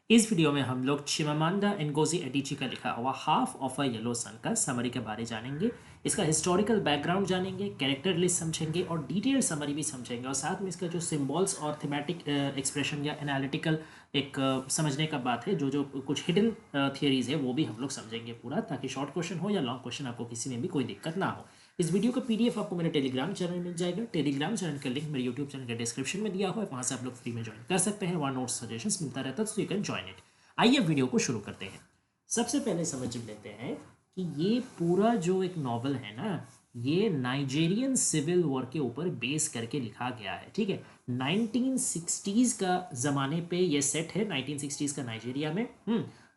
इस वीडियो में हम लोग चिमामांडा ngozi एडिची का लिखा हुआ half of a yellow sun का समरी के बारे जानेंगे। इसका हिस्टोरिकल बैकग्राउंड जानेंगे, कैरेक्टर लिस्ट समझेंगे और डिटेल समरी भी समझेंगे। और साथ में इसका जो सिंबल्स और थीमेटिक एक्सप्रेशन या एनालिटिकल एक समझने का बात है, जो जो कुछ हिडन थियरीज है वो भी हम लोग समझेंगे पूरा, ताकि शॉर्ट क्वेश्चन हो या लॉन्ग क्वेश्चन आपको किसी में भी कोई दिक्कत ना हो। इस वीडियो का पीडीएफ आपको मेरे टेलीग्राम चैनल में मिल जाएगा। टेलीग्राम चैनल का लिंक मेरे यूट्यूब चैनल के डिस्क्रिप्शन में दिया हुआ है, वहाँ से आप लोग फ्री में ज्वाइन कर सकते हैं। वहाँ नोट्स सजेशंस मिलता रहता है, so you can join it. आइए वीडियो को शुरू करते हैं। सबसे पहले समझ लेते हैं कि ये पूरा जो एक नॉवल है ना, ये नाइजेरियन सिविल वॉर के ऊपर बेस करके लिखा गया है। ठीक है, 1960s का ज़माने पे ये सेट है, 1960s का नाइजीरिया में।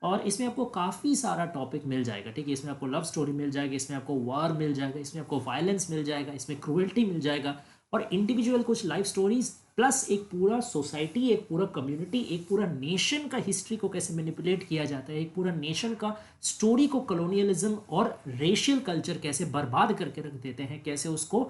और इसमें आपको काफ़ी सारा टॉपिक मिल जाएगा। ठीक है, इसमें आपको लव स्टोरी मिल जाएगी, इसमें आपको वार मिल जाएगा, इसमें आपको वायलेंस मिल जाएगा, इसमें क्रूएल्टी मिल जाएगा और इंडिविजुअल कुछ लाइफ स्टोरीज, प्लस एक पूरा सोसाइटी, एक पूरा कम्युनिटी, एक पूरा नेशन का हिस्ट्री को कैसे मैनिपुलेट किया जाता है, एक पूरा नेशन का स्टोरी को कॉलोनियलिज्म और रेशियल कल्चर कैसे बर्बाद करके रख देते हैं, कैसे उसको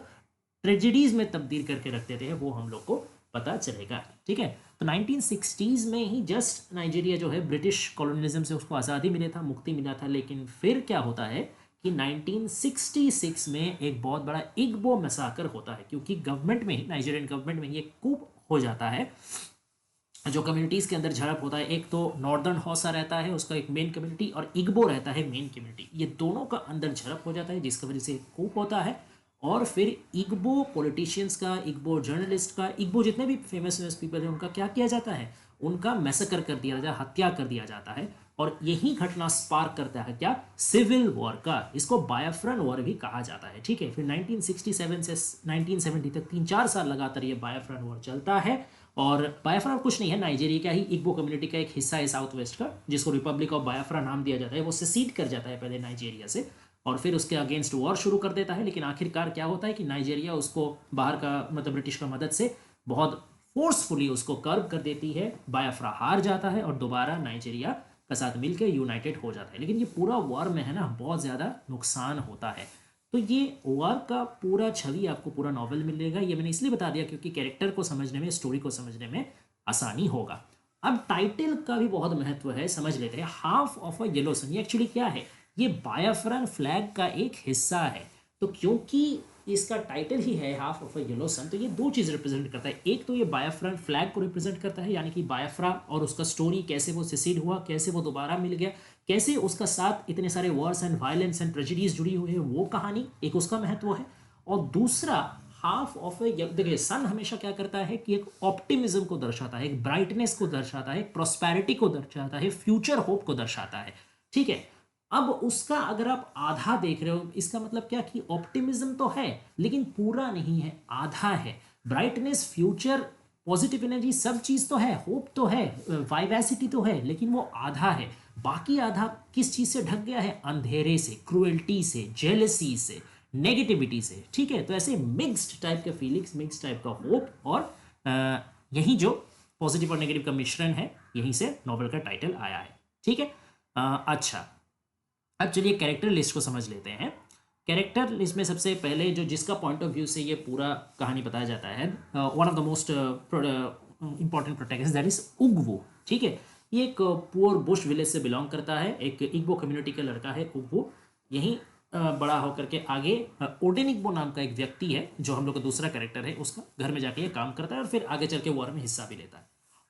ट्रेजिडीज में तब्दील करके रख देते हैं, वो हम लोग को पता चलेगा। ठीक है, तो 1960s में ही जस्ट नाइजीरिया जो है ब्रिटिश कॉलोनियलिज्म से उसको आज़ादी मिले था, मुक्ति मिला था। लेकिन फिर क्या होता है कि 1966 में एक बहुत बड़ा इग्बो मैसाकर होता है, क्योंकि गवर्नमेंट में ही, नाइजीरियन गवर्नमेंट में ही एक कूप हो जाता है। जो कम्युनिटीज़ के अंदर झड़प होता है, एक तो नॉर्दर्न हौसा रहता है, उसका एक मेन कम्युनिटी, और इग्बो रहता है मेन कम्युनिटी। ये दोनों का अंदर झड़प हो जाता है, जिसकी वजह से कूप होता है। और फिर इग्बो पॉलिटिशियंस का, इग्बो जर्नलिस्ट का, इग्बो जितने भी फेमस फेमस पीपल हैं उनका क्या किया जाता है, उनका मैसेकर कर दिया जाता है, हत्या कर दिया जाता है। और यही घटना स्पार्क करता है क्या, सिविल वॉर का। इसको बायोफ्रन वॉर भी कहा जाता है। ठीक है, फिर 1967 से 1970 तक 3-4 साल लगातार ये बायोफ्रन वॉर चलता है। और बायोफ्रा कुछ नहीं है, नाइजीरिया का ही इग्बो कम्युनिटी का एक हिस्सा है साउथ वेस्ट का, जिसको रिपब्लिक ऑफ बायोफ्रा नाम दिया जाता है। वो सेसीड कर जाता है पहले नाइजीरिया से और फिर उसके अगेंस्ट वॉर शुरू कर देता है। लेकिन आखिरकार क्या होता है कि नाइजीरिया उसको बाहर का, मतलब ब्रिटिश का मदद से बहुत फोर्सफुली उसको कर्व कर देती है। बायोफ्रा हार जाता है और दोबारा नाइजीरिया का साथ मिलकर यूनाइटेड हो जाता है। लेकिन ये पूरा वॉर में है ना, बहुत ज़्यादा नुकसान होता है। तो ये वॉर का पूरा छवि आपको पूरा नॉवल मिलेगा। ये मैंने इसलिए बता दिया क्योंकि कैरेक्टर को समझने में, स्टोरी को समझने में आसानी होगा। अब टाइटल का भी बहुत महत्व है, समझ लेते हैं। Half of a yellow sun, ये एक्चुअली क्या है, ये बायोफ्रन फ्लैग का एक हिस्सा है। तो क्योंकि इसका टाइटल ही है half of a yellow sun, तो ये दो चीज़ रिप्रेजेंट करता है। एक तो ये बायोफ्रन फ्लैग को रिप्रेजेंट करता है, यानी कि बायोफ्रा और उसका स्टोरी, कैसे वो सिसीड हुआ, कैसे वो दोबारा मिल गया, कैसे उसका साथ इतने सारे Wars and violence and prejudice जुड़ी हुई है, वो कहानी एक उसका महत्व है। और दूसरा हाफ ऑफ ए, देखिए सन हमेशा क्या करता है कि एक ऑप्टिमिज्म को दर्शाता है, एक ब्राइटनेस को दर्शाता है, एक प्रॉस्पेरिटी को दर्शाता है, फ्यूचर होप को दर्शाता है। ठीक है, अब उसका अगर आप आधा देख रहे हो, इसका मतलब क्या कि ऑप्टिमिज्म तो है लेकिन पूरा नहीं है, आधा है। ब्राइटनेस, फ्यूचर, पॉजिटिव एनर्जी, सब चीज़ तो है, होप तो है, वाइवेसिटी तो है, लेकिन वो आधा है। बाकी आधा किस चीज़ से ढक गया है, अंधेरे से, क्रुएल्टी से, जेलसी से, नेगेटिविटी से। ठीक है, तो ऐसे मिक्स्ड टाइप के फीलिंग्स, मिक्स्ड टाइप का होप, और यही जो पॉजिटिव और नेगेटिव का मिश्रण है, यहीं से नॉवल का टाइटल आया है। ठीक है, अच्छा, अब चलिए कैरेक्टर लिस्ट को समझ लेते हैं। कैरेक्टर लिस्ट में सबसे पहले जो, जिसका पॉइंट ऑफ व्यू से ये पूरा कहानी बताया जाता है, one of the most important protagonist, that is Ugwu. ठीक है, ये एक पुअर बुश विलेज से बिलोंग करता है, एक इग्बो कम्युनिटी का लड़का है उग्वो। यहीं बड़ा होकर के आगे ओडेनिग्बो नाम का एक व्यक्ति है, जो हम लोग का दूसरा कैरेक्टर है, उसका घर में जाके ये काम करता है और फिर आगे चल के वॉर में हिस्सा भी लेता है।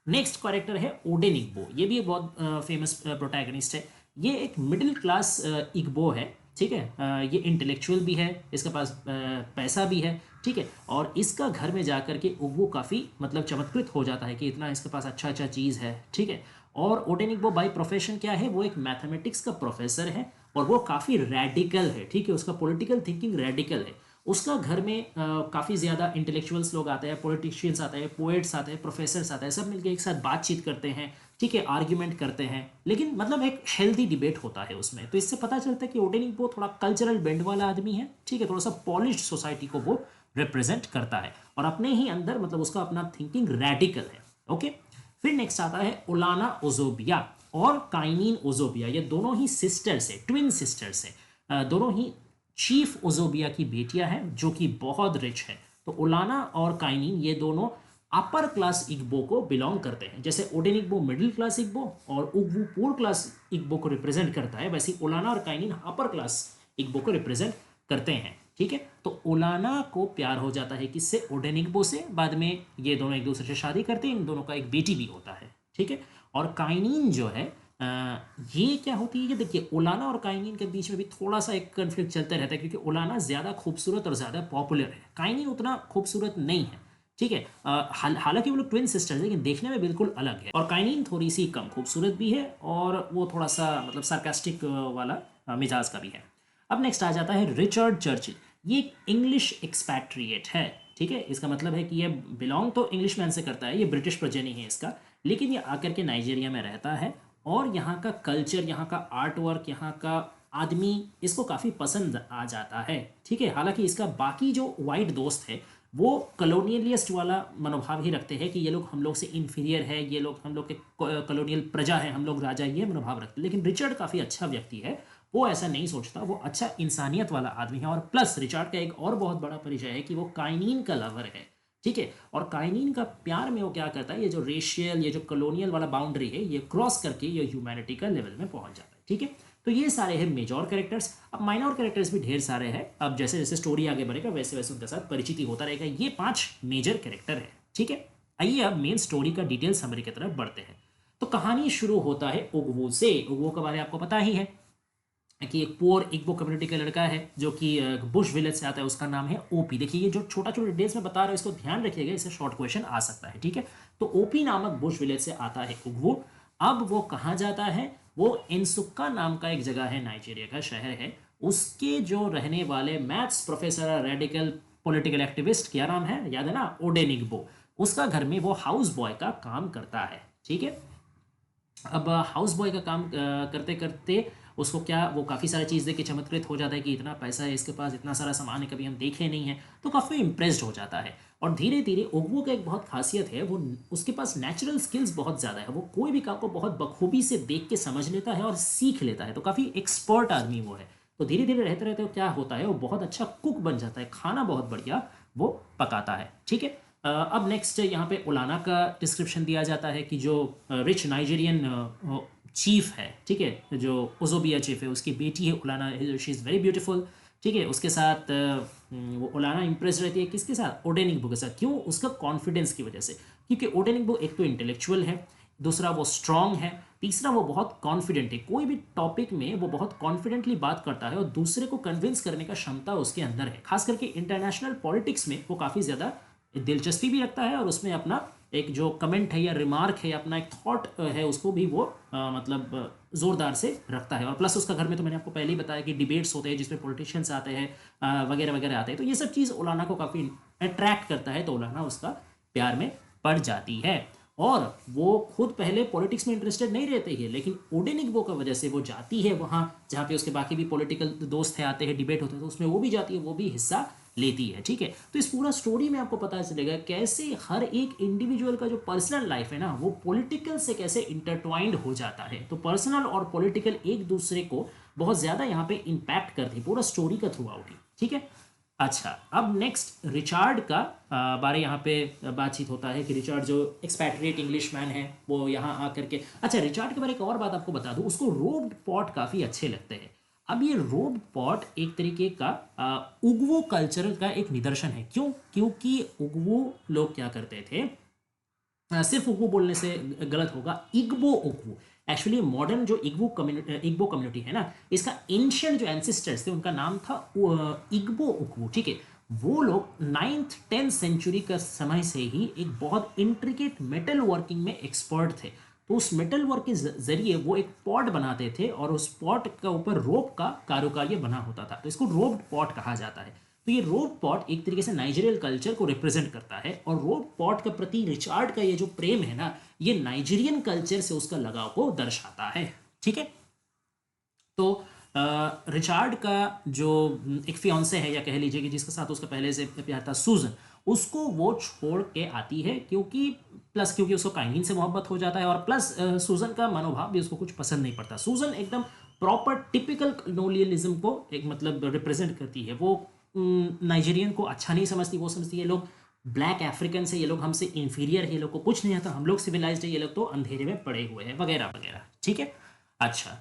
नेक्स्ट कैरेक्टर है ओडेनिग्बो, ये भी एक बहुत फेमस प्रोटैगनिस्ट है। ये एक मिडिल क्लास इग्बो है। ठीक है, ये इंटेलेक्चुअल भी है, इसके पास पैसा भी है। ठीक है, और इसका घर में जाकर के उग्वो काफ़ी, मतलब चमत्कृत हो जाता है कि इतना इसके पास अच्छा अच्छा चीज़ है। ठीक है, और ओडेनिग्बो बाय प्रोफेशन क्या है, वो एक मैथमेटिक्स का प्रोफेसर है और वो काफ़ी रेडिकल है। ठीक है, उसका पॉलिटिकल थिंकिंग रेडिकल है। उसका घर में काफ़ी ज़्यादा इंटेलेक्चुअल्स लोग आते हैं, पॉलिटिशियंस आते हैं, पोएट्स आते हैं, प्रोफेसर्स आते हैं, सब मिलकर एक साथ बातचीत करते हैं। ठीक है, आर्ग्यूमेंट करते हैं, लेकिन मतलब एक हेल्दी डिबेट होता है उसमें। तो इससे पता चलता है कि ओडेनिग्बो थोड़ा कल्चरल बेंड वाला आदमी है। ठीक है, थोड़ा सा पॉलिश्ड सोसाइटी को वो रिप्रेजेंट करता है और अपने ही अंदर, मतलब उसका अपना थिंकिंग रेडिकल है। ओके, फिर नेक्स्ट आता है ओलाना ओजोबिया और काइनिन ओजोबिया। ये दोनों ही सिस्टर्स है, ट्विन सिस्टर्स है। दोनों ही चीफ ओजोबिया की बेटियां हैं, जो कि बहुत रिच है। तो ओलाना और काइनिन, ये दोनों अपर क्लास इग्बो को बिलोंग करते हैं। जैसे ओडेनिग्बो मिडिल क्लास इग्बो और उग्वू पुअर क्लास इग्बो को रिप्रेजेंट करता है, वैसे ओलाना और काइनिन अपर क्लास इग्बो को रिप्रेजेंट करते हैं। ठीक है, तो ओलाना को प्यार हो जाता है किससे, ओडेनिग्बो से। बाद में ये दोनों एक दूसरे से शादी करते हैं, इन दोनों का एक बेटी भी होता है। ठीक है, और काइनिन जो है ये क्या होती है, ये देखिए ओलाना और काइनिन के बीच में भी थोड़ा सा एक कन्फ्लिक्ट चलता रहता है, क्योंकि ओलाना ज़्यादा खूबसूरत और ज़्यादा पॉपुलर है, काइनिन उतना खूबसूरत नहीं है। ठीक है, हालांकि वो लोग ट्विन सिस्टर्स हैं, लेकिन देखने में बिल्कुल अलग है। और काइनिन थोड़ी सी कम खूबसूरत भी है, और वो थोड़ा सा मतलब सार्कास्टिक वाला मिजाज का भी है। अब नेक्स्ट आ जाता है रिचर्ड चर्चिल। ये एक इंग्लिश एक्सपैट्रिएट है। ठीक है, इसका मतलब है कि ये बिलोंग तो इंग्लिश मैन से करता है, ये ब्रिटिश प्रजनी है इसका, लेकिन ये आकर के नाइजीरिया में रहता है, और यहाँ का कल्चर, यहाँ का आर्ट वर्क, यहाँ का आदमी इसको काफ़ी पसंद आ जाता है। ठीक है, हालांकि इसका बाकी जो वाइट दोस्त है वो कलोनियलिस्ट वाला मनोभाव ही रखते हैं कि ये लोग हम लोग से इन्फीरियर है, ये लोग हम लोग के कलोनियल प्रजा है, हम लोग राजा, ये मनोभाव रखते हैं। लेकिन रिचर्ड काफ़ी अच्छा व्यक्ति है, वो ऐसा नहीं सोचता, वो अच्छा इंसानियत वाला आदमी है। और प्लस रिचर्ड का एक और बहुत बड़ा परिचय है कि वो काइनिन का लवर है। ठीक है, और काइनिन का प्यार में वो क्या करता है, ये जो रेशियल, ये जो कलोनियल वाला बाउंड्री है, ये क्रॉस करके ये ह्यूमैनिटी का लेवल में पहुंच जाता है। ठीक है, तो ये सारे हैं मेजर कैरेक्टर्स। अब माइनर कैरेक्टर्स भी ढेर सारे हैं, अब जैसे जैसे स्टोरी आगे बढ़ेगा वैसे वैसे उनके साथ परिचिति होता रहेगा। ये 5 मेजर कैरेक्टर है। ठीक है, आइए अब मेन स्टोरी का डिटेल समरी की तरफ बढ़ते हैं। तो कहानी शुरू होता है उग्वू से। उग्वू के बारे में आपको पता ही है कि एक पुअर इग्बो कम्युनिटी का लड़का है जो कि बुश विलेज से आता है, उसका नाम है ओपी। देखिए ये जो छोटा छोटा डिटेल्स में बता रहा हूँ इसको ध्यान रखिएगा, इससे शॉर्ट क्वेश्चन आ सकता है। ठीक है, तो ओपी नामक बुश विलेज से आता है उग्वू। अब वो कहाँ जाता है, वो इनसुक्का नाम का एक जगह है, नाइजीरिया का शहर है, उसके जो रहने वाले maths professor, radical political activist, क्या नाम है याद है ना, ओडेनिग्बो, उसका घर में वो हाउस बॉय का काम करता है। ठीक है, अब हाउस बॉय का काम करते करते उसको क्या, वो काफ़ी सारी चीज़ देख के चमत्कृत हो जाता है कि इतना पैसा है इसके पास, इतना सारा सामान है, कभी हम देखे नहीं हैं, तो काफ़ी इम्प्रेस्ड हो जाता है। और धीरे धीरे ओग्वू का एक बहुत खासियत है, वो उसके पास नेचुरल स्किल्स बहुत ज़्यादा है, वो कोई भी काम को बहुत बखूबी से देख के समझ लेता है और सीख लेता है, तो काफ़ी एक्सपर्ट आदमी वो है। तो धीरे धीरे रहते रहते क्या होता है, वो बहुत अच्छा कुक बन जाता है, खाना बहुत बढ़िया वो पकाता है। ठीक है, अब नेक्स्ट यहाँ पे ओलाना का डिस्क्रिप्शन दिया जाता है कि जो रिच नाइजीरियन चीफ है, ठीक है, जो ओजोबिया चीफ है, उसकी बेटी है ओलाना, शी इज़ वेरी ब्यूटीफुल। ठीक है, उसके साथ वो ओलाना इंप्रेस रहती है किसके साथ, ओडेनिग्बो के साथ। क्यों, उसका कॉन्फिडेंस की वजह से, क्योंकि ओडेनिग्बो एक तो इंटेलेक्चुअल है, दूसरा वो स्ट्रांग है, तीसरा वो बहुत कॉन्फिडेंट है, कोई भी टॉपिक में वो बहुत कॉन्फिडेंटली बात करता है और दूसरे को कन्विंस करने का क्षमता उसके अंदर है। खास करके इंटरनेशनल पॉलिटिक्स में वो काफ़ी ज़्यादा दिलचस्पी भी रखता है, और उसमें अपना एक जो कमेंट है या रिमार्क है, अपना एक थॉट है, उसको भी वो मतलब ज़ोरदार से रखता है। और प्लस उसका घर में तो मैंने आपको पहले ही बताया कि डिबेट्स होते हैं जिसमें पॉलिटिशियंस आते हैं वगैरह वगैरह आते हैं, तो ये सब चीज़ ओलाना को काफ़ी अट्रैक्ट करता है, तो ओलाना उसका प्यार में पड़ जाती है। और वो खुद पहले पॉलिटिक्स में इंटरेस्टेड नहीं रहते हैं, लेकिन ओडेनिग्बो की वजह से वो जाती है वहाँ जहाँ पे उसके बाकी भी पॉलिटिकल दोस्त हैं, आते हैं, डिबेट होते हैं, तो उसमें वो भी जाती है, वो भी हिस्सा लेती है। ठीक है, तो इस पूरा स्टोरी में आपको पता चलेगा कैसे हर एक इंडिविजुअल का जो पर्सनल लाइफ है ना, वो पॉलिटिकल से कैसे इंटरट्वाइंड हो जाता है। तो पर्सनल और पॉलिटिकल एक दूसरे को बहुत ज़्यादा यहाँ पे इम्पैक्ट करते हैं पूरा स्टोरी का थ्रू आउट ही। ठीक है, अच्छा अब नेक्स्ट रिचार्ड का बारे यहाँ पे बातचीत होता है कि रिचार्ड जो एक्सपैट्रिएट इंग्लिश मैन है, वो यहाँ आकर के, अच्छा रिचार्ड के बारे में एक और बात आपको बता दूँ, उसको रोब्ड पॉट काफ़ी अच्छे लगते हैं। अब ये रोब्ड पॉट एक तरीके का उग्वो कल्चर का एक निदर्शन है। क्यों, क्योंकि उग्वो लोग क्या करते थे, सिर्फ उग्वो बोलने से गलत होगा, इग्बो उग्वो, एक्चुअली मॉडर्न जो इग्बो कम्युनिटी है ना, इसका एंशियंट जो एंसेस्टर्स थे उनका नाम था इग्बो उग्वो। ठीक है, वो लोग 9th 10th सेंचुरी का समय से ही एक बहुत इंट्रिकेट मेटल वर्किंग में एक्सपर्ट थे। तो उस मेटल वर्क के जरिए वो एक पॉट बनाते थे, और उस पॉट का ऊपर रोप का कारुकार्य बना होता था, तो इसको रोप्ड पॉट कहा जाता है। तो ये रोप पॉट एक तरीके से नाइजीरियल कल्चर को रिप्रेजेंट करता है, और रोप पॉट के प्रति रिचार्ड का ये जो प्रेम है ना, ये नाइजीरियन कल्चर से उसका लगाव को दर्शाता है। ठीक है, तो रिचार्ड का जो एक फियांसे है, या कह लीजिए कि जिसके साथ उसका पहले से प्यार था, सूजन, उसको वो छोड़ के आती है, क्योंकि उसको काइनिन से मोहब्बत हो जाता है, और प्लस सूजन का मनोभाव भी उसको कुछ पसंद नहीं पड़ता। सूजन एकदम प्रॉपर टिपिकल कलोनियलिज्म को एक मतलब रिप्रेजेंट करती है। वो नाइजीरियन को अच्छा नहीं समझती, वो समझती है लोग ब्लैक अफ्रीकन से ये लोग हमसे इंफीरियर है, ये लोग को कुछ नहीं आता, हम लोग सिविलाइज्ड है, ये लोग तो अंधेरे में पड़े हुए हैं, वगैरह वगैरह। ठीक है। अच्छा,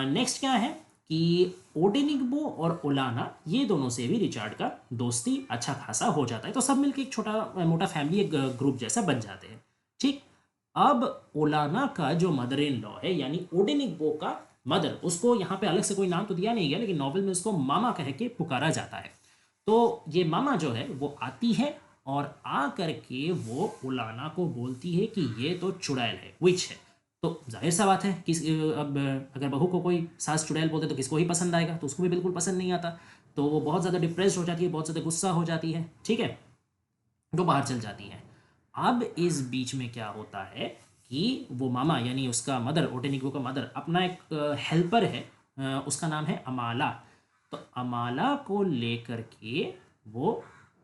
नेक्स्ट क्या है कि ओडेनिग्बो और ओलाना ये दोनों से भी रिचार्ड का दोस्ती अच्छा खासा हो जाता है, तो सब मिलकर एक छोटा मोटा फैमिली, एक ग्रुप जैसा बन जाते हैं। ठीक। अब ओलाना का जो मदर इन लॉ है, यानी ओडेनिग्बो का मदर, उसको यहाँ पे अलग से कोई नाम तो दिया नहीं गया, लेकिन नॉवल में उसको मामा कह के पुकारा जाता है। तो ये मामा जो है वो आती है और आ करके वो ओलाना को बोलती है कि ये तो चुड़ैल है, विच है। तो जाहिर सा बात है कि अब अगर बहू को कोई सास चुड़ैल बोलते तो किसको ही पसंद आएगा, तो उसको भी बिल्कुल पसंद नहीं आता। तो वो बहुत ज़्यादा डिप्रेस्ड हो जाती है, बहुत ज़्यादा गुस्सा हो जाती है। ठीक है। तो बाहर चल जाती है। अब इस बीच में क्या होता है कि वो मामा यानी उसका मदर, ओटेनिको का मदर, अपना एक हेल्पर है, उसका नाम है अमाला। तो अमाला को लेकर के वो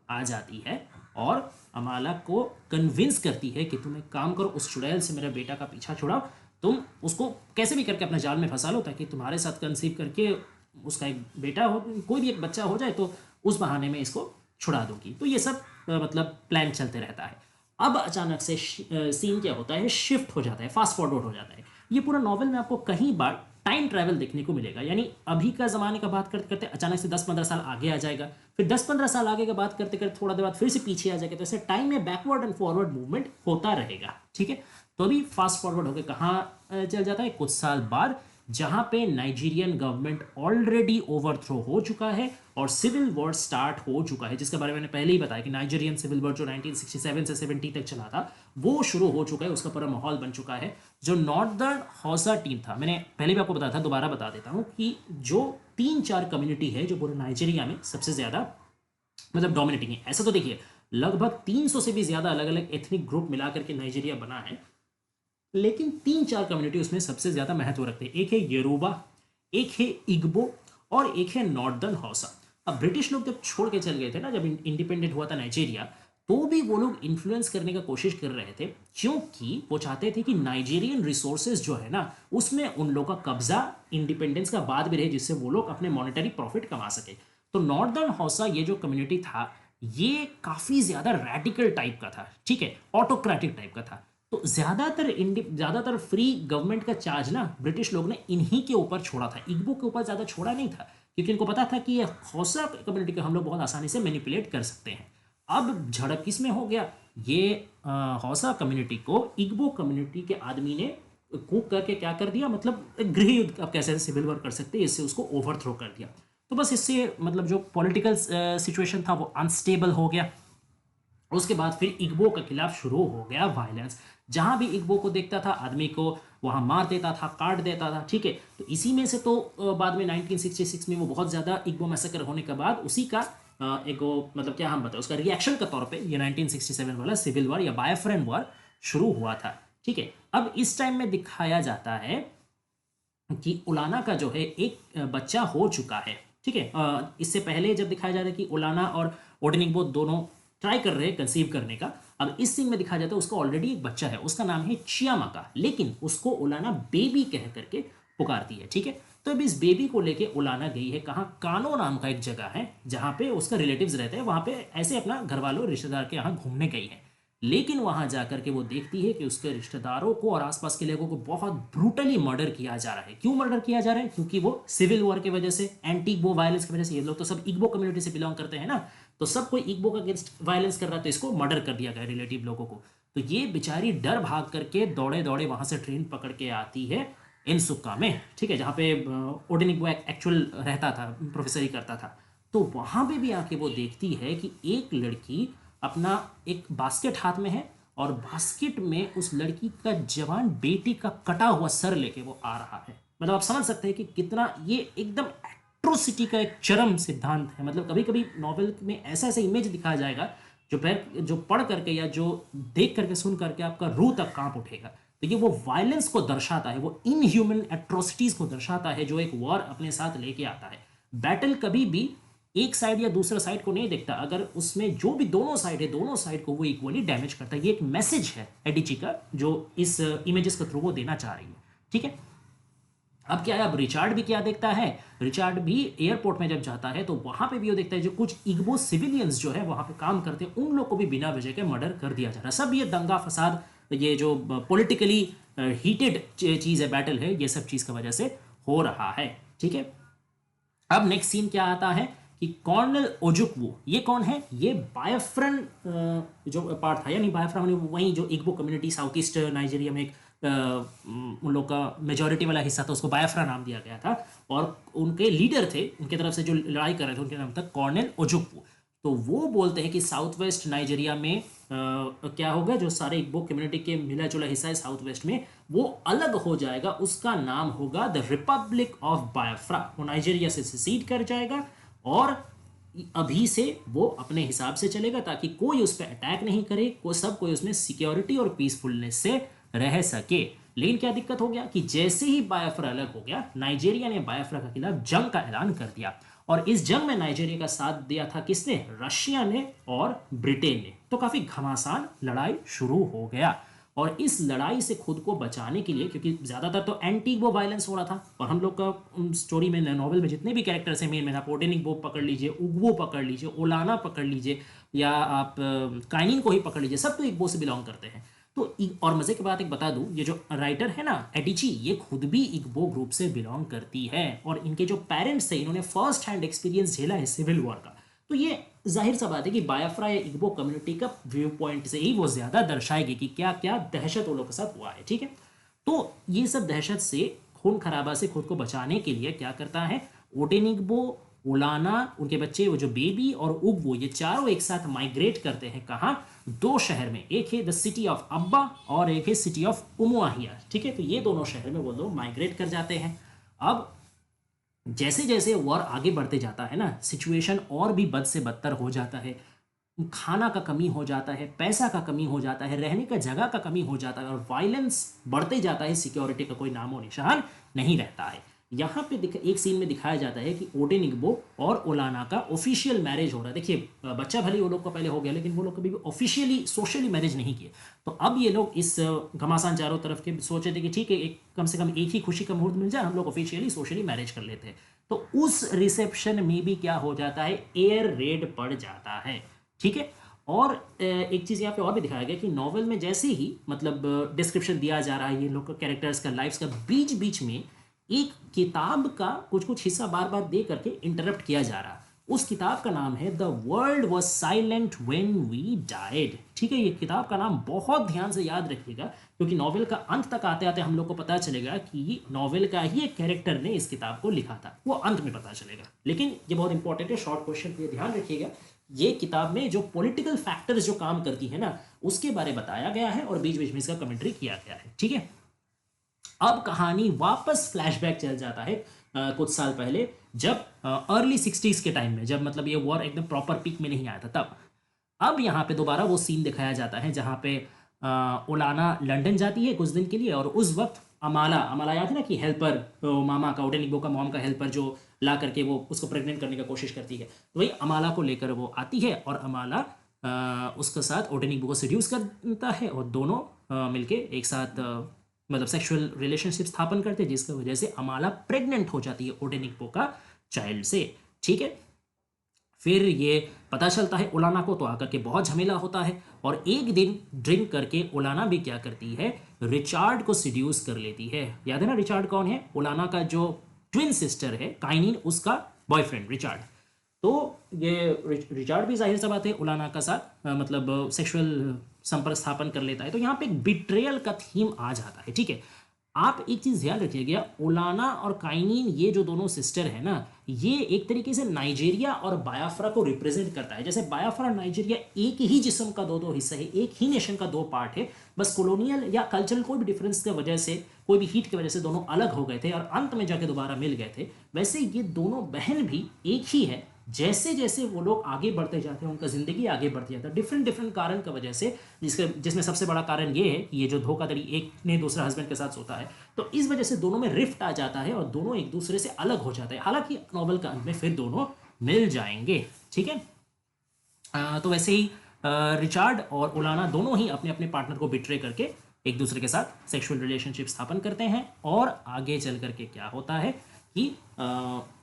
आ जाती है और अमाला को कन्विंस करती है कि तुम एक काम करो, उस चुड़ैल से मेरे बेटा का पीछा छुड़ाओ, तुम उसको कैसे भी करके अपने जाल में फंसा लो, ताकि तुम्हारे साथ कंसीव करके उसका एक बेटा हो, कोई भी एक बच्चा हो जाए, तो उस बहाने में इसको छुड़ा दूंगी। तो ये सब मतलब प्लान चलते रहता है। अब अचानक से सीन क्या होता है, शिफ्ट हो जाता है, फास्ट फॉरवर्ड हो जाता है। ये पूरा नॉवल में आपको कहीं बार टाइम ट्रैवल देखने को मिलेगा, यानी अभी का ज़माने का बात करते करते अचानक से 10-15 साल आगे आ जाएगा, फिर 10-15 साल आगे का बात करते करते थोड़ा देर बाद फिर से पीछे आ जाएगा। तो ऐसे टाइम में बैकवर्ड एंड फॉरवर्ड मूवमेंट होता रहेगा। ठीक है। तो अभी फास्ट फॉरवर्ड होकर कहाँ चल जाता है, कुछ साल बाद, जहां पे नाइजीरियन गवर्नमेंट ऑलरेडी ओवरथ्रो हो चुका है और सिविल वॉर स्टार्ट हो चुका है, जिसके बारे में मैंने पहले ही बताया कि नाइजीरियन सिविल वॉर जो 1967 से 70 तक चला था वो शुरू हो चुका है, उसका पूरा माहौल बन चुका है। जो नॉर्दर्न हौसा टीम था, मैंने पहले भी आपको बताया था, दोबारा बता देता हूँ कि जो 3-4 कम्युनिटी है जो पूरे नाइजीरिया में सबसे ज़्यादा मतलब डोमिनेटिंग है। ऐसा तो देखिए लगभग 300 से भी ज़्यादा अलग अलग एथनिक ग्रुप मिलाकर के नाइजीरिया बना है, लेकिन 3-4 कम्युनिटी उसमें सबसे ज़्यादा महत्व रखते हैं। एक है योरूबा, एक है इग्बो और एक है नॉर्दर्न हौसा। अब ब्रिटिश लोग जब छोड़ के चल गए थे ना, जब इंडिपेंडेंट हुआ था नाइजीरिया, तो भी वो लोग इन्फ्लुएंस करने का कोशिश कर रहे थे, क्योंकि वो चाहते थे कि नाइजीरियन रिसोर्सेज जो है ना उसमें उन लोग का कब्जा इंडिपेंडेंस का बाद भी रहे, जिससे वो लोग अपने मॉनेटरी प्रॉफिट कमा सके। तो नॉर्दर्न हौसा ये जो कम्युनिटी था ये काफ़ी ज़्यादा रैडिकल टाइप का था। ठीक है। ऑटोक्रेटिक टाइप का था। तो ज़्यादातर फ्री गवर्नमेंट का चार्ज ना ब्रिटिश लोग ने इन्हीं के ऊपर छोड़ा था, इग्बो के ऊपर ज़्यादा छोड़ा नहीं था, क्योंकि इनको पता था कि ये हौसा कम्युनिटी को हम लोग बहुत आसानी से मैनिपुलेट कर सकते हैं। अब झड़प किस में हो गया, ये हौसा कम्युनिटी को इग्बो कम्युनिटी के आदमी ने कूक करके क्या कर दिया, मतलब गृह युद्ध आप कैसे सिविल वॉर कर सकते हैं, इससे उसको ओवरथ्रो कर दिया। तो बस इससे मतलब जो पॉलिटिकल सिचुएशन था वो अनस्टेबल हो गया। उसके बाद फिर इग्बो के खिलाफ शुरू हो गया वायलेंस। जहां भी इग्बो को देखता था आदमी को वहां मार देता था, काट देता था। ठीक है। तो इसी में से तो बाद में 1966 में वो बहुत ज़्यादा इग्बो मैसेकर होने के बाद उसी का एक मतलब क्या हम बताए उसका रिएक्शन के तौर पे ये 1967 वाला सिविल वॉर या बायफ्रेन वॉर शुरू हुआ था। ठीक है। अब इस टाइम में दिखाया जाता है कि उलाना का जो है एक बच्चा हो चुका है। ठीक है। इससे पहले जब दिखाया जाता है कि उलाना और ओडेनिग्बो दोनों ट्राई कर रहे हैं कंसीव करने का, अब इस सीन में दिखाया जाता है उसका ऑलरेडी एक बच्चा है, उसका नाम है चियामाका, लेकिन उसको उलाना बेबी कह करके पुकारती है। ठीक है। तो अब इस बेबी को लेके उलाना गई है कहाँ, कानो नाम का एक जगह है जहाँ पे उसका रिलेटिव्स रहते हैं, वहाँ पे ऐसे अपना घर वालों रिश्तेदार के यहाँ घूमने गई है। लेकिन वहां जाकर के वो देखती है कि उसके रिश्तेदारों को और आसपास के लोगों को बहुत ब्रूटली मर्डर किया जा रहा है। क्यों मर्डर किया जा रहा है, क्योंकि वो सिविल वॉर की वजह से, एंटी इग्बो वायलेंस की वजह से, ये लोग तो सब इग्बो कम्युनिटी से बिलोंग करते हैं ना, तो सब कोई इग्बो का अगेंस्ट वायलेंस कर रहा है, तो इसको मर्डर कर दिया गया रिलेटिव लोगों को। तो ये बेचारी डर भाग करके दौड़े दौड़े वहां से ट्रेन पकड़ के आती है इनसुक्का में। ठीक है। जहाँ पे ओडेनिग्बो एक्चुअल रहता था, प्रोफेसरी करता था। तो वहां पे भी आके वो देखती है कि एक लड़की अपना एक बास्केट हाथ में है और बास्केट में उस लड़की का जवान बेटी का कटा हुआ सर लेके वो आ रहा है। मतलब आप समझ सकते हैं कि कितना ये एकदम एट्रोसिटी का एक चरम सिद्धांत है। मतलब कभी कभी नॉवेल में ऐसा ऐसा इमेज दिखाया जाएगा जो पढ़ करके या जो देख करके सुन करके आपका रूह तक कांप उठेगा। तो ये वो वायलेंस को दर्शाता है, वो इनह्यूमन एट्रोसिटीज को दर्शाता है जो एक वॉर अपने साथ लेके आता है। बैटल कभी भी एक साइड या दूसरा साइड को नहीं देखता, अगर उसमें जो भी दोनों साइड है दोनों साइड को वो इक्वली डैमेज करता है। ये एक मैसेज है एडिची का जो इस इमेजेस के थ्रू वो देना चाह रही है। ठीक है। अब क्या है, अब रिचार्ड भी क्या देखता है, रिचार्ड भी एयरपोर्ट में जब जाता है तो वहां पे भी वो देखता है जो कुछ इग्बो सिविलियंस जो है वहां पे काम करते हैं उन लोग को भी बिना वजह के मर्डर कर दिया जा रहा है। सब ये दंगा फसाद, ये जो पॉलिटिकली हीटेड चीज़ है, बैटल है, ये सब चीज़ की वजह से हो रहा है। ठीक है, अब नेक्स्ट सीन क्या आता है कि कर्नल ओजुक्वो, ये कौन है, ये बायोफ्रन जो पार्ट था, यानी बायोफ्रन वही जो Igbo community south east Nigeria में एक उन लोग का मेजोरिटी वाला हिस्सा था, उसको बायोफ्रा नाम दिया गया था, और उनके लीडर थे, उनके तरफ से जो लड़ाई कर रहे थे उनके नाम था कर्नल ओजुक्वो। तो वो बोलते हैं कि साउथ वेस्ट नाइजीरिया में क्या होगा, जो सारे इग्बो कम्युनिटी के मिला जुला हिस्सा है साउथ वेस्ट में, वो अलग हो जाएगा, उसका नाम होगा द रिपब्लिक ऑफ बायोफ्रा। वो नाइजीरिया से सिसीड कर जाएगा और अभी से वो अपने हिसाब से चलेगा ताकि कोई उस पर अटैक नहीं करे, कोई उसमें सिक्योरिटी और पीसफुलनेस से रह सके। लेकिन क्या दिक्कत हो गया कि जैसे ही बायोफ्रा अलग हो गया, नाइजीरिया ने बायोफ्रा के खिलाफ जंग का ऐलान कर दिया, और इस जंग में नाइजीरिया का साथ दिया था किसने, रशिया ने और ब्रिटेन ने। तो काफी घमासान लड़ाई शुरू हो गया, और इस लड़ाई से खुद को बचाने के लिए, क्योंकि ज्यादातर तो एंटी वो वायलेंस हो रहा था, और हम लोग का स्टोरी में, नॉवल में जितने भी कैरेक्टर्स हैं मेन में, आप ओडेनिक बो पकड़ लीजिए, उग्वो पकड़ लीजिए, ओलाना पकड़ लीजिए, या आप काइनिन को ही पकड़ लीजिए, सब तो इग्बो से बिलोंग करते हैं। तो और मजे की बात एक बता दूं, ये जो राइटर है ना एडिची, ये खुद भी इग्बो ग्रुप से बिलोंग करती है, और इनके जो पेरेंट्स थे इन्होंने फर्स्ट हैंड एक्सपीरियंस झेला है सिविल वॉर का। तो ये जाहिर सा बात है कि बायोफ्रा या इग्बो कम्युनिटी का व्यू पॉइंट से ही वो ज्यादा दर्शाएगी कि क्या क्या दहशत उन लोगों के साथ हुआ है। ठीक है, तो ये सब दहशत से, खून खराबा से खुद को बचाने के लिए क्या करता है, ओटेनिग्बो, उलाना, उनके बच्चे, वो जो बेबी और उग्बो, ये चारों एक साथ माइग्रेट करते हैं कहाँ, दो शहर में, एक है द सिटी ऑफ अब्बा और एक है सिटी ऑफ उमुआहिया। ठीक है, तो ये दोनों शहर में वो लोग माइग्रेट कर जाते हैं। अब जैसे जैसे वॉर आगे बढ़ते जाता है ना, सिचुएशन और भी बद से बदतर हो जाता है, खाना का कमी हो जाता है, पैसा का कमी हो जाता है, रहने का जगह का कमी हो जाता है, और वायलेंस बढ़ते जाता है, सिक्योरिटी का कोई नामो निशान नहीं रहता है। यहाँ पे एक सीन में दिखाया जाता है कि ओडेनिग्बो और ओलाना का ऑफिशियल मैरिज हो रहा है। देखिए, बच्चा भले वो लोग का पहले हो गया, लेकिन वो लोग कभी भी ऑफिशियली सोशली मैरिज नहीं किए। तो अब ये लोग इस घमासान चारों तरफ के सोचे थे कि ठीक है, एक कम से कम एक ही खुशी का मुहूर्त मिल जाए, हम लोग ऑफिशियली सोशली मैरिज कर लेते हैं। तो उस रिसेप्शन में भी क्या हो जाता है, एयर रेड पड़ जाता है। ठीक है, और एक चीज़ यहाँ पे और भी दिखाया गया कि नॉवल में जैसे ही मतलब डिस्क्रिप्शन दिया जा रहा है ये लोग का, कैरेक्टर्स का, लाइफ्स का, बीच बीच में एक किताब का कुछ कुछ हिस्सा बार बार दे करके इंटरप्ट किया जा रहा। उस किताब का नाम है the world was silent when we died. ठीक है, ये किताब का नाम बहुत ध्यान से याद रखिएगा, क्योंकि नॉवेल का अंत तक आते आते हम लोग को पता चलेगा कि नॉवेल का ही एक कैरेक्टर ने इस किताब को लिखा था, वो अंत में पता चलेगा। लेकिन ये बहुत इंपॉर्टेंट है, शॉर्ट क्वेश्चन पे ध्यान रखिएगा। ये किताब में जो पॉलिटिकल फैक्टर्स जो काम करती है ना, उसके बारे में बताया गया है, और बीच बीच में इसका कमेंट्री किया गया है। ठीक है, अब कहानी वापस फ्लैशबैक चल जाता है कुछ साल पहले, जब अर्ली 60s के टाइम में, जब मतलब ये वॉर एकदम प्रॉपर पीक में नहीं आया था तब। अब यहाँ पे दोबारा वो सीन दिखाया जाता है जहाँ पे ओलाना लंदन जाती है कुछ दिन के लिए, और उस वक्त अमाला याद है ना कि हेल्पर, मामा का, ओडेनिग्बो का मॉम का हेल्पर जो ला करके वो उसको प्रेग्नेंट करने की कोशिश करती है, तो वही अमाला को लेकर वो आती है, और अमाला उसके साथ ओडेनिग्बो को सिड्यूस करता है, और दोनों मिलके एक साथ मतलब सेक्सुअल रिलेशनशिप स्थापन करते हैं, जिसकी वजह से अमाला प्रेग्नेंट हो जाती है ओडेनिग्बो का चाइल्ड से। ठीक है, फिर ये पता चलता है ओलाना को, तो आकर के बहुत झमेला होता है, और एक दिन ड्रिंक करके ओलाना भी क्या करती है, रिचार्ड को सिड्यूस कर लेती है। याद है ना रिचार्ड कौन है, ओलाना का जो ट्विन सिस्टर है काइनिन, उसका बॉयफ्रेंड रिचार्ड। तो ये रिचार्ड भी जाहिर सा बात है ओलाना का साथ मतलब सेक्सुअल संपर्क स्थापन कर लेता है। तो यहाँ पे एक बिट्रेयल का थीम आ जाता है। ठीक है, आप एक चीज ध्यान रखिएगा, ओलाना और काइनिन, ये जो दोनों सिस्टर है ना, ये एक तरीके से नाइजीरिया और बायोफ्रा को रिप्रेजेंट करता है। जैसे बायोफ्रा और नाइजीरिया एक ही जिस्म का दो दो हिस्सा है, एक ही नेशन का दो पार्ट है, बस कॉलोनियल या कल्चरल कोई भी डिफरेंस की वजह से, कोई भी हीट की वजह से दोनों अलग हो गए थे और अंत में जाके दोबारा मिल गए थे। वैसे ये दोनों बहन भी एक ही है। जैसे जैसे वो लोग आगे बढ़ते जाते हैं, उनका जिंदगी आगे बढ़ती जाता है, डिफरेंट डिफरेंट कारण की वजह से, जिसमें सबसे बड़ा कारण ये है कि ये जो धोखाधड़ी, एक ने दूसरा हस्बैंड के साथ सोता है, तो इस वजह से दोनों में रिफ्ट आ जाता है और दोनों एक दूसरे से अलग हो जाते हैं। हालांकि नॉवल का अंत में फिर दोनों मिल जाएंगे। ठीक है, तो वैसे ही रिचार्ड और ओलाना दोनों ही अपने अपने पार्टनर को बिट्रे करके एक दूसरे के साथ सेक्सुअल रिलेशनशिप स्थापन करते हैं और आगे चल करके क्या होता है कि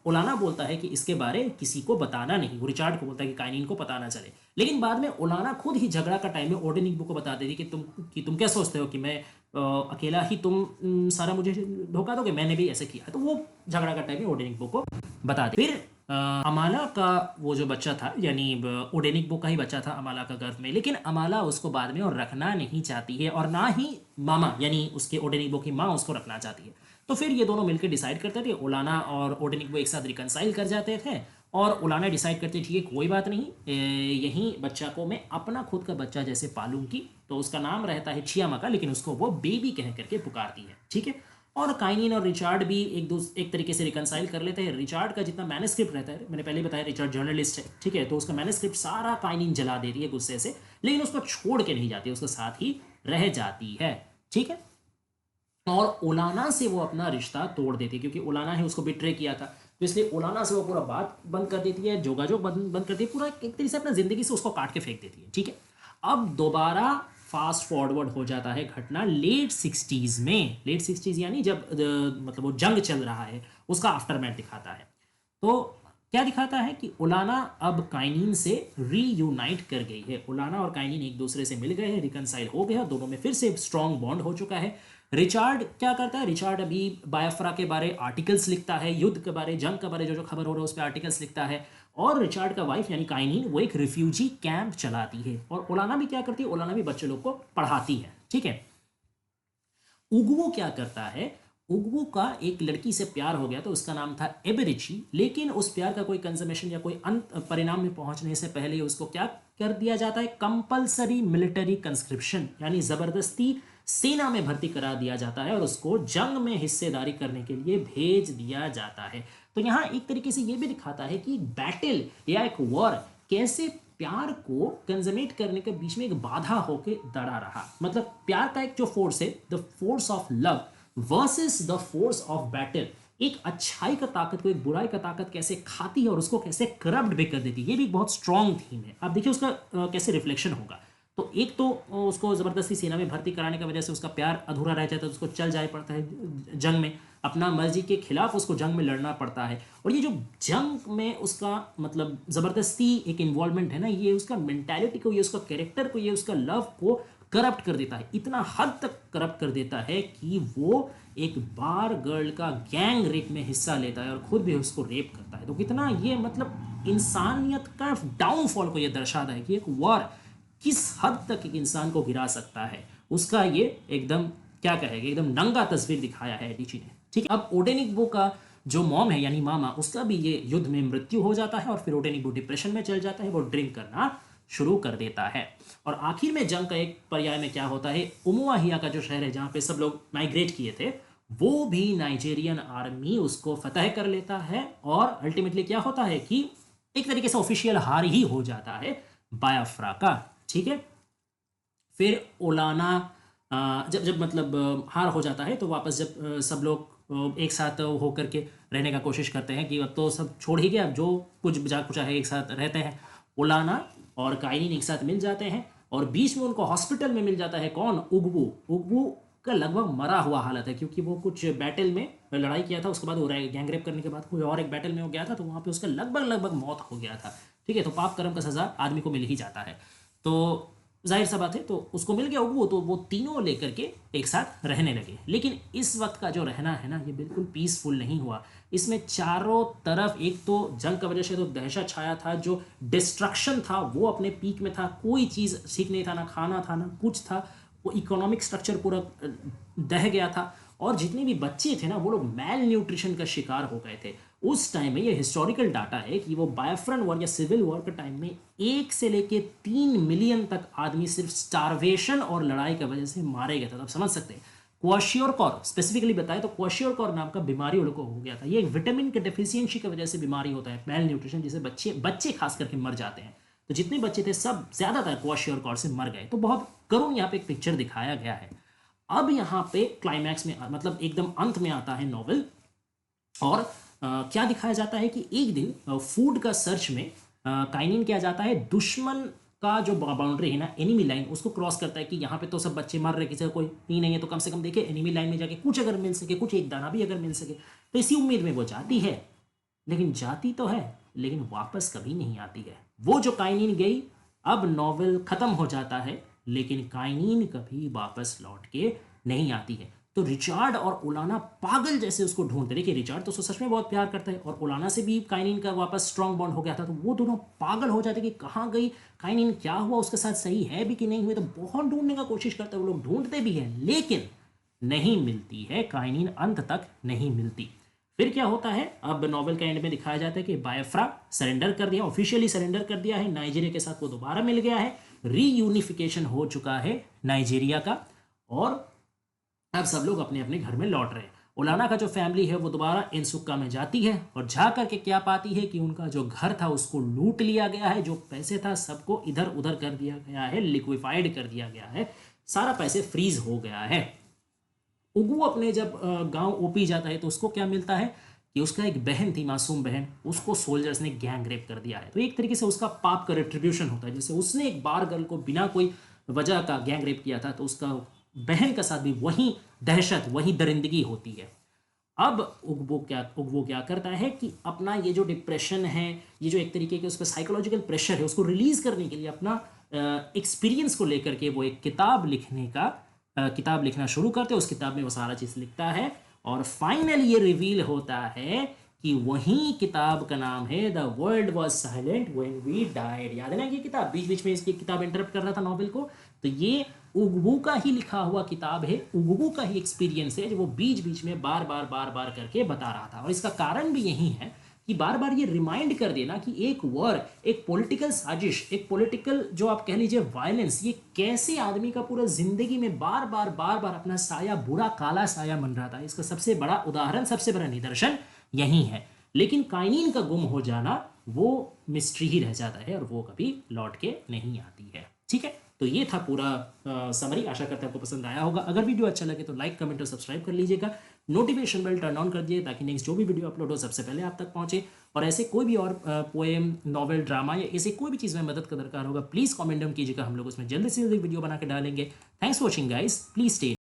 ओलाना बोलता है कि इसके बारे किसी को बताना नहीं, वो रिचार्ड को बोलता है कि काइनिन को पता ना चले। लेकिन बाद में ओलाना खुद ही झगड़ा का टाइम में ओडेनिग्बो को बता देती कि तुम क्या सोचते हो कि मैं अकेला ही तुम सारा मुझे धोखा दोगे, मैंने भी ऐसे किया। तो वो झगड़ा का टाइम में ओडेनिग्बो को बता दे। फिर अमाला का वो जो बच्चा था, यानी ओडेनिग्बो का ही बच्चा था अमाला का गर्भ में, लेकिन अमाला उसको बाद में और रखना नहीं चाहती है और ना ही मामा यानी उसके ओडेनिग्बो की माँ उसको रखना चाहती है। तो फिर ये दोनों मिलकर डिसाइड करते थे, ओलाना और ओडेनिग्बो एक साथ रिकनसाइल कर जाते थे और ओलाना डिसाइड करती ठीक है कोई बात नहीं, यही बच्चा को मैं अपना खुद का बच्चा जैसे पालूंगी। तो उसका नाम रहता है छियामा, लेकिन उसको वो बेबी कह करके पुकारती है, ठीक है। और काइनिन और रिचार्ड भी एक तरीके से रिकनसाइल कर लेते हैं। रिचार्ड का जितना मैनस्क्रिप्ट रहता है, मैंने पहले बताया रिचार्ड जर्नलिस्ट है, ठीक है, तो उसका मैनस्क्रिप्ट सारा काइनिन जला देती है गुस्से से, लेकिन उसको छोड़ के नहीं जाती, उसके साथ ही रह जाती है, ठीक है। और ओलाना से वो अपना रिश्ता तोड़ देती है, क्योंकि ओलाना है उसको बिट्रे किया था, तो इसलिए ओलाना से वो पूरा बात बंद कर देती है, जोगाजोग बंद कर देती है, पूरा एक तरीके से अपना जिंदगी से उसको काट के फेंक देती है, ठीक है। अब दोबारा फास्ट फॉरवर्ड हो जाता है घटना लेट 60s में। लेट 60s यानी जब मतलब वो जंग चल रहा है, उसका आफ्टरमैथ दिखाता है। तो क्या दिखाता है कि ओलाना अब काइनिन से रीयूनाइट कर गई है। ओलाना और काइनिन एक दूसरे से मिल गए हैं, रिकनसाइल हो गया, दोनों में फिर से स्ट्रॉन्ग बॉन्ड हो चुका है। रिचार्ड क्या करता है, रिचार्ड अभी बायोफ्रा के बारे आर्टिकल्स लिखता है, युद्ध के बारे, जंग के बारे जो खबर हो रहा है उस पर आर्टिकल्स लिखता है। और रिचार्ड का वाइफ यानी काइनिन वो एक रिफ्यूजी कैंप चलाती है। और ओलाना भी क्या करती है, ओलाना भी बच्चे लोग को पढ़ाती है, ठीक है। उगवो क्या करता है, उगवो का एक लड़की से प्यार हो गया, तो उसका नाम था एबेरिची, लेकिन उस प्यार का कोई कंजमेशन या कोई अंत परिणाम में पहुंचने से पहले उसको क्या कर दिया जाता है, कंपलसरी मिलिट्री कंस्क्रिप्शन यानी जबरदस्ती सेना में भर्ती करा दिया जाता है और उसको जंग में हिस्सेदारी करने के लिए भेज दिया जाता है। तो यहाँ एक तरीके से ये भी दिखाता है कि बैटल या एक वॉर कैसे प्यार को कंजमेट करने के बीच में एक बाधा होके दड़ा रहा। मतलब प्यार का एक जो फोर्स है, the force of love versus the force of battle, एक अच्छाई का ताकत को एक बुराई का ताकत कैसे खाती है और उसको कैसे करप्ट भी कर देती है, ये भी बहुत स्ट्रॉन्ग थीम है। आप देखिए उसका कैसे रिफ्लेक्शन होगा। तो एक तो उसको ज़बरदस्ती सेना में भर्ती कराने की वजह से उसका प्यार अधूरा रह जाता है, तो उसको चल जाए पड़ता है जंग में, अपना मर्जी के खिलाफ उसको जंग में लड़ना पड़ता है। और ये जो जंग में उसका मतलब ज़बरदस्ती एक इन्वॉल्वमेंट है ना, ये उसका मेंटालिटी को, ये उसका कैरेक्टर को, ये उसका लव को करप्ट कर देता है, इतना हद तक करप्ट कर देता है कि वो एक बार गर्ल का गैंग रेप में हिस्सा लेता है और खुद भी उसको रेप करता है। तो कितना ये मतलब इंसानियत का डाउनफॉल को ये दर्शाता है कि एक वॉर किस हद तक एक इंसान को गिरा सकता है, उसका ये एकदम क्या कहेगा, एकदम नंगा तस्वीर दिखाया है डीची ने, ठीक है। अब ओडेनिग्बो का जो मॉम है यानी मामा, उसका भी ये युद्ध में मृत्यु हो जाता है और फिर ओडेनिग्बो डिप्रेशन में चल जाता है, वो ड्रिंक करना शुरू कर देता है। और आखिर में जंग का एक पर्याय में क्या होता है, उमुआहिया का जो शहर है जहाँ पे सब लोग माइग्रेट किए थे, वो भी नाइजेरियन आर्मी उसको फतह कर लेता है और अल्टीमेटली क्या होता है कि एक तरीके से ऑफिशियल हार ही हो जाता है बायोफ्रा का, ठीक है। फिर ओलाना जब जब मतलब हार हो जाता है, तो वापस जब सब लोग एक साथ होकर के रहने का कोशिश करते हैं कि अब तो सब छोड़ ही गया, अब जो कुछ बचा कुचा है एक साथ रहते हैं। ओलाना और काइनिन एक साथ मिल जाते हैं और बीच में उनको हॉस्पिटल में मिल जाता है कौन, उगवो। उगवो का लगभग मरा हुआ हालत है, क्योंकि वो कुछ बैटल में लड़ाई किया था, उसके बाद वो गैंग रेप करने के बाद कोई और एक बैटल में हो गया था, तो वहाँ पे उसका लगभग मौत हो गया था, ठीक है। तो पाप कर्म का सजा आदमी को मिल ही जाता है, तो जाहिर सा बात है, तो उसको मिल गया उगवो, तो वो तीनों लेकर के एक साथ रहने लगे। लेकिन इस वक्त का जो रहना है ना, ये बिल्कुल पीसफुल नहीं हुआ। इसमें चारों तरफ एक तो जंग की वजह से तो दहशत छाया था, जो डिस्ट्रक्शन था वो अपने पीक में था, कोई चीज़ ठीक नहीं था, ना खाना था ना कुछ था, वो इकोनॉमिक स्ट्रक्चर पूरा दह गया था। और जितने भी बच्चे थे ना, वो लोग मैल न्यूट्रिशन का शिकार हो गए थे। उस टाइम में ये हिस्टोरिकल डाटा है कि वो बायोफ्रन वॉर या सिविल वॉर के टाइम में 1 से लेके 3 मिलियन तक आदमी सिर्फ स्टारवेशन और लड़ाई की वजह से मारे गए थे। तो आप समझ सकते हैं, क्वाशियोरकॉर स्पेसिफिकली बताए तो क्वाशियोरकॉर नाम का बीमारी उन लोगों को हो गया था। ये एक विटामिन के डेफिशिएंसी की वजह से बीमारी होता है, मैल न्यूट्रिशन, जिसे बच्चे खास करके मर जाते हैं। तो जितने बच्चे थे सब ज़्यादातर क्वाशियोरकॉर से मर गए। तो बहुत करुण यहाँ पे एक पिक्चर दिखाया गया है। अब यहाँ पे क्लाइमैक्स में मतलब एकदम अंत में आता है नॉवल, और क्या दिखाया जाता है कि एक दिन फूड का सर्च में काइनिन क्या जाता है, दुश्मन का जो बाउंड्री है ना, एनिमी लाइन, उसको क्रॉस करता है कि यहाँ पे तो सब बच्चे मर रहे, किसी का कोई ही नहीं है, तो कम से कम देखिए एनिमी लाइन में जाके कुछ अगर मिल सके, कुछ एक दाना भी अगर मिल सके, तो इसी उम्मीद में वो जाती है। लेकिन जाती तो है, लेकिन वापस कभी नहीं आती है। वो जो काइनीन गई, अब नॉवेल खत्म हो जाता है, लेकिन काइनीन कभी वापस लौट के नहीं आती है। तो रिचार्ड और ओलाना पागल जैसे उसको ढूंढते। देखिए रिचार्ड तो उसको सच में बहुत प्यार करता है, और ओलाना से भी काइनीन का वापस स्ट्रांग बॉन्ड हो गया था, तो वो दोनों पागल हो जाते कि कहाँ गई काइनीन, क्या हुआ उसके साथ, सही है भी कि नहीं हुई। तो बहुत ढूंढने का कोशिश करते हैं वो लोग, ढूंढते भी हैं, लेकिन नहीं मिलती है काइनीन, अंत तक नहीं मिलती। फिर क्या होता है, अब नॉवेल के एंड में दिखाया जाता है कि बायोफ्रा सरेंडर कर दिया, ऑफिशियली सरेंडर कर दिया है, नाइजीरिया के साथ वो दोबारा मिल गया है, रीयूनिफिकेशन हो चुका है नाइजीरिया का, और अब सब लोग अपने अपने घर में लौट रहे हैं। ओलाना का जो फैमिली है वो दोबारा इनसुक्का में जाती है, और जा करके क्या पाती है कि उनका जो घर था उसको लूट लिया गया है, जो पैसे था सबको इधर उधर कर दिया गया है, लिक्विफाइड कर दिया गया है, सारा पैसे फ्रीज हो गया है। उगू अपने जब गांव ओपी जाता है तो उसको क्या मिलता है कि उसका एक बहन थी, मासूम बहन, उसको सोल्जर्स ने गैंग रेप कर दिया है। तो एक तरीके से उसका पाप का रिट्रीब्यूशन होता है, जैसे उसने एक बार गर्ल को बिना कोई वजह का गैंग रेप किया था, तो उसका बहन का साथ भी वही दहशत, वही दरिंदगी होती है। अब उगवो क्या करता है कि अपना ये जो डिप्रेशन है, ये जो एक तरीके के उस पर साइकोलॉजिकल प्रेशर है, उसको रिलीज करने के लिए अपना एक्सपीरियंस को लेकर के वो एक किताब लिखना शुरू करते हैं। उस किताब में वो सारा चीज़ लिखता है, और फाइनली ये रिवील होता है कि वही किताब का नाम है the world was silent when we died. याद है ना, ये किताब बीच बीच में इसकी किताब इंटरप्ट कर रहा था नॉवेल को, तो ये उगवू का ही लिखा हुआ किताब है, उगवू का ही एक्सपीरियंस है, जो वो बीच बीच में बार बार करके बता रहा था। और इसका कारण भी यही है कि बार बार ये रिमाइंड कर देना कि एक वॉर, एक पॉलिटिकल साजिश, एक पॉलिटिकल जो आप कह लीजिए वायलेंस, ये कैसे आदमी का पूरा जिंदगी में बार बार अपना साया, बुरा काला साया बन रहा था। इसका सबसे बड़ा उदाहरण, सबसे बड़ा निदर्शन यही है। लेकिन काइनीन का गुम हो जाना वो मिस्ट्री ही रह जाता है, और वो कभी लौट के नहीं आती है। ठीक है, तो ये था पूरा समरी। आशा करते हैं आपको पसंद आया होगा। अगर वीडियो अच्छा लगे तो लाइक, कमेंट और सब्सक्राइब कर लीजिएगा। नोटिफिकेशन बेल टर्न ऑन कर दिए ताकि नेक्स्ट जो भी वीडियो अपलोड हो सबसे पहले आप तक पहुंचे। और ऐसे कोई भी और पोएम, नॉवेल, ड्रामा या ऐसे कोई भी चीज़ में मदद का दरकार होगा, प्लीज़ कॉमेंट डाउन कीजिएगा, हम लोग उसमें जल्दी से जल्दी वीडियो बना के डालेंगे। Thanks for watching guys, please stay